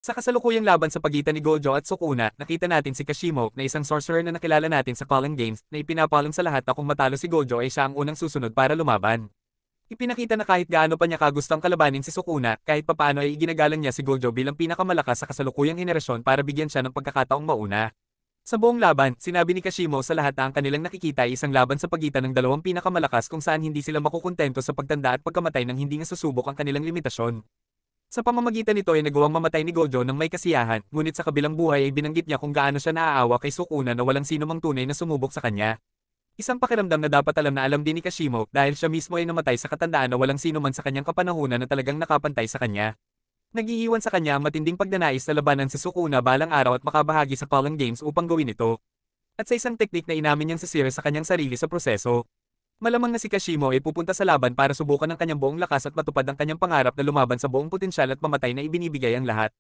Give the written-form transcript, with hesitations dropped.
Sa kasalukuyang laban sa pagitan ni Gojo at Sukuna, nakita natin si Kashimo na isang sorcerer na nakilala natin sa Fallen Games na ipinapalong sa lahat na kung matalo si Gojo ay siya ang unang susunod para lumaban. Ipinakita na kahit gaano pa niya kagustong kalabanin si Sukuna, kahit papaano ay iginagalang niya si Gojo bilang pinakamalakas sa kasalukuyang henerasyon para bigyan siya ng pagkakataong mauna. Sa buong laban, sinabi ni Kashimo sa lahat na ang kanilang nakikita ay isang laban sa pagitan ng dalawang pinakamalakas kung saan hindi sila makukontento sa pagtanda at pagkamatay nang hindi nga susubok ang kanilang limitasyon. Sa pamamagitan nito ay nagawang mamatay ni Gojo ng may kasiyahan, ngunit sa kabilang buhay ay binanggit niya kung gaano siya naaawa kay Sukuna na walang sino mang tunay na sumubok sa kanya. Isang pakiramdam na dapat alam na alam din ni Kashimo dahil siya mismo ay namatay sa katandaan na walang sino man sa kanyang kapanahunan na talagang nakapantay sa kanya. Nag-iiwan sa kanya ang matinding pagnanais na labanan si Sukuna balang araw at makabahagi sa Fallen Games upang gawin ito. At sa isang teknik na inamin niyang sisira sa kanyang sarili sa proseso. Malamang na si Kashimo ay pupunta sa laban para subukan ang kanyang buong lakas at matupad ang kanyang pangarap na lumaban sa buong potensyal at mamatay na ibinibigay ang lahat.